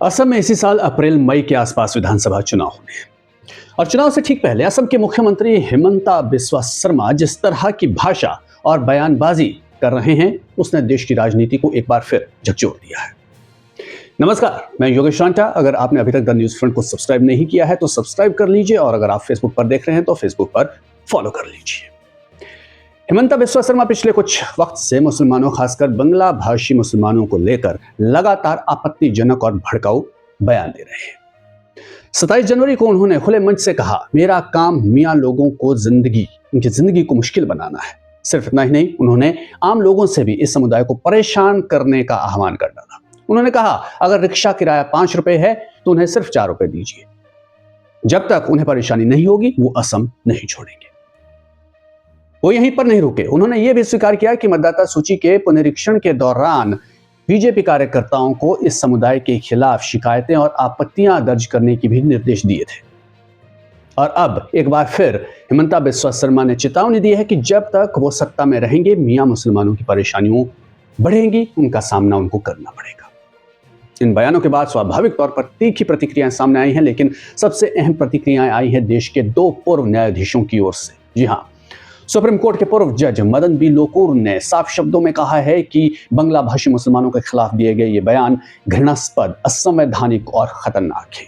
असम में इसी साल अप्रैल मई के आसपास विधानसभा चुनाव होने हैं और चुनाव से ठीक पहले असम के मुख्यमंत्री हिमंता बिस्वा शर्मा जिस तरह की भाषा और बयानबाजी कर रहे हैं उसने देश की राजनीति को एक बार फिर झकझोर दिया है। नमस्कार, मैं योगेश रांटा। अगर आपने अभी तक द न्यूज फ्रंट को सब्सक्राइब नहीं किया है तो सब्सक्राइब कर लीजिए और अगर आप फेसबुक पर देख रहे हैं तो फेसबुक पर फॉलो कर लीजिए। हिमंता बिस्वा शर्मा पिछले कुछ वक्त से मुसलमानों, खासकर बंगला भाषी मुसलमानों को लेकर लगातार आपत्तिजनक और भड़काऊ बयान दे रहे हैं। 27 जनवरी को उन्होंने खुले मंच से कहा, मेरा काम मियां लोगों को उनकी जिंदगी को मुश्किल बनाना है। सिर्फ इतना ही नहीं, उन्होंने आम लोगों से भी इस समुदाय को परेशान करने का आह्वान कर डाला। उन्होंने कहा, अगर रिक्शा किराया 5 रुपए है तो उन्हें सिर्फ 4 रुपए दीजिए। जब तक उन्हें परेशानी नहीं होगी वो असम नहीं छोड़ेंगे। वो यहीं पर नहीं रुके, उन्होंने यह भी स्वीकार किया कि मतदाता सूची के पुनरीक्षण के दौरान बीजेपी कार्यकर्ताओं को इस समुदाय के खिलाफ शिकायतें और आपत्तियां दर्ज करने की भी निर्देश दिए थे। और अब एक बार फिर हिमंता बिस्वा शर्मा ने चेतावनी दी है कि जब तक वो सत्ता में रहेंगे मियां मुसलमानों की परेशानियों बढ़ेंगी, उनका सामना उनको करना पड़ेगा। इन बयानों के बाद स्वाभाविक तौर पर तीखी प्रतिक्रियाएं सामने आई हैं, लेकिन सबसे अहम प्रतिक्रियाएं आई हैं देश के 2 पूर्व न्यायाधीशों की ओर से। जी हां, सुप्रीम कोर्ट के पूर्व जज मदन बी लोकुर ने साफ शब्दों में कहा है कि बंगला भाषी मुसलमानों के खिलाफ दिए गए ये बयान घृणास्पद, असंवैधानिक और खतरनाक है।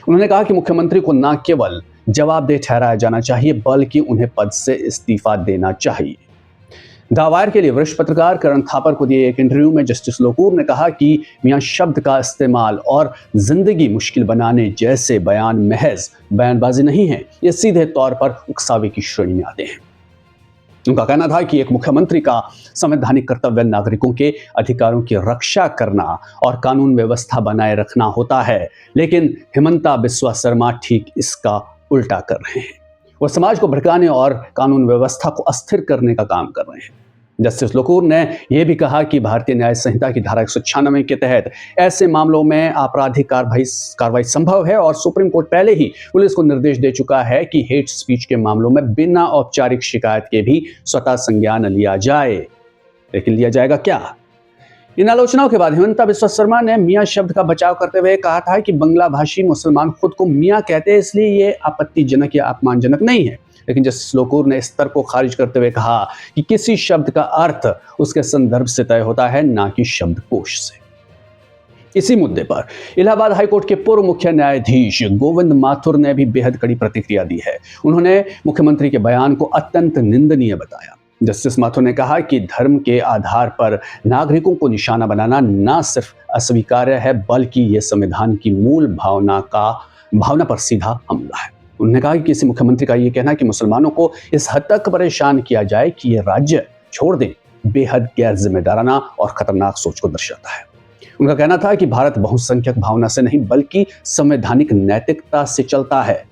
उन्होंने कहा कि मुख्यमंत्री को न केवल जवाबदेह ठहराया जाना चाहिए बल्कि उन्हें पद से इस्तीफा देना चाहिए। द वायर के लिए वरिष्ठ पत्रकार करण थापर को दिए एक इंटरव्यू में जस्टिस लोकुर ने कहा कि मियां शब्द का इस्तेमाल और जिंदगी मुश्किल बनाने जैसे बयान महज बयानबाजी नहीं है, ये सीधे तौर पर उकसावे की श्रेणी में आते हैं। उनका कहना था कि एक मुख्यमंत्री का संवैधानिक कर्तव्य नागरिकों के अधिकारों की रक्षा करना और कानून व्यवस्था बनाए रखना होता है, लेकिन हिमंता बिस्वा शर्मा ठीक इसका उल्टा कर रहे हैं। वो समाज को भड़काने और कानून व्यवस्था को अस्थिर करने का काम कर रहे हैं। जस्टिस लोकुर ने यह भी कहा कि भारतीय न्याय संहिता की धारा 196 के तहत ऐसे मामलों में आपराधिक कार्रवाई संभव है और सुप्रीम कोर्ट पहले ही पुलिस को निर्देश दे चुका है कि हेट स्पीच के मामलों में बिना औपचारिक शिकायत के भी स्वतः संज्ञान लिया जाए। लेकिन लिया जाएगा क्या? इन आलोचनाओं के बाद हिमंता बिस्वा शर्मा ने मियां शब्द का बचाव करते हुए कहा था कि बंगला भाषी मुसलमान खुद को मियां कहते हैं, इसलिए ये आपत्तिजनक या अपमानजनक नहीं है। लेकिन जस्टिस लोकुर ने इस तर्क को खारिज करते हुए कहा कि किसी शब्द का अर्थ उसके संदर्भ से तय होता है, ना कि शब्दकोश से। इसी मुद्दे पर इलाहाबाद हाईकोर्ट के पूर्व मुख्य न्यायाधीश गोविंद माथुर ने भी बेहद कड़ी प्रतिक्रिया दी है। उन्होंने मुख्यमंत्री के बयान को अत्यंत निंदनीय बताया। जस्टिस माथुर ने कहा कि धर्म के आधार पर नागरिकों को निशाना बनाना न सिर्फ अस्वीकार्य है बल्कि यह संविधान की मूल भावना पर सीधा हमला है। उन्होंने कहा कि किसी मुख्यमंत्री का यह कहना कि मुसलमानों को इस हद तक परेशान किया जाए कि ये राज्य छोड़ दें, बेहद गैर जिम्मेदाराना और खतरनाक सोच को दर्शाता है। उनका कहना था कि भारत बहुसंख्यक भावना से नहीं बल्कि संवैधानिक नैतिकता से चलता है।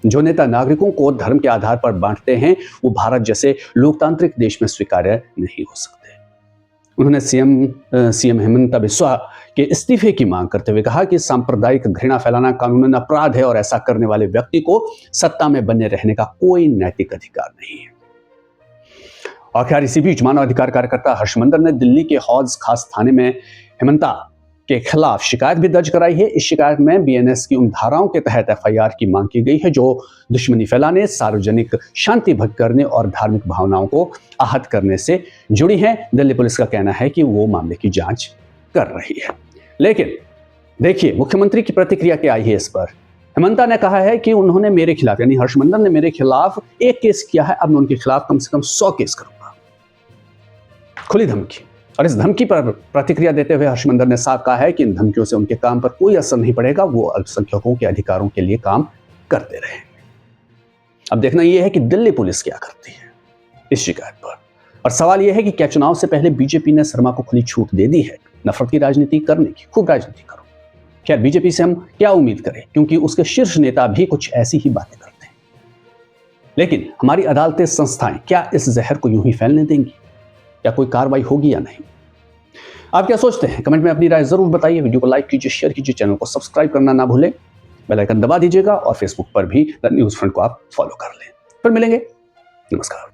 जो नेता नागरिकों को धर्म के आधार पर बांटते हैं वो भारत जैसे लोकतांत्रिक देश में स्वीकार्य नहीं हो सकते। उन्होंने सीएम हिमंता बिस्वा के इस्तीफे की मांग करते हुए कहा कि सांप्रदायिक घृणा फैलाना कानूनन अपराध है और ऐसा करने वाले व्यक्ति को सत्ता में बने रहने का कोई नैतिक अधिकार नहीं है। और खैर, इसी बीच मानवाधिकार कार्यकर्ता हर्षमंदर ने दिल्ली के हौज खास थाने में हिमंता के खिलाफ शिकायत भी दर्ज कराई है। इस शिकायत में बीएनएस की उन धाराओं के तहत एफआईआर की मांग की गई है जो दुश्मनी फैलाने, सार्वजनिक शांति भंग करने और धार्मिक भावनाओं को आहत करने से जुड़ी है। दिल्ली पुलिस का कहना है कि वो मामले की जांच कर रही है। लेकिन देखिए मुख्यमंत्री की प्रतिक्रिया क्या आई है इस पर। हिमंता ने कहा है कि उन्होंने मेरे खिलाफ, यानी हर्षमंदर ने मेरे खिलाफ एक केस किया है, अब मैं उनके खिलाफ कम से कम 100 केस करूंगा। खुली धमकी। और इस धमकी पर प्रतिक्रिया देते हुए हर्षमंदर ने साफ कहा है कि इन धमकियों से उनके काम पर कोई असर नहीं पड़ेगा, वो अल्पसंख्यकों के अधिकारों के लिए काम करते रहेंगे। अब देखना यह है कि दिल्ली पुलिस क्या करती है इस शिकायत पर। और सवाल यह है कि क्या चुनाव से पहले बीजेपी ने शर्मा को खुली छूट दे दी है नफरत की राजनीति करने की? खूब राजनीति करो। खैर, बीजेपी से हम क्या उम्मीद करें, क्योंकि उसके शीर्ष नेता भी कुछ ऐसी ही बातें करते हैं। लेकिन हमारी अदालतें, संस्थाएं क्या इस जहर को यूं ही फैलने देंगी? क्या कोई कार्रवाई होगी या नहीं? आप क्या सोचते हैं? कमेंट में अपनी राय जरूर बताइए। वीडियो को लाइक कीजिए, शेयर कीजिए, चैनल को सब्सक्राइब करना ना भूलें, बेल आइकन दबा दीजिएगा और फेसबुक पर भी द न्यूज फ्रंट को आप फॉलो कर लें। फिर मिलेंगे। नमस्कार।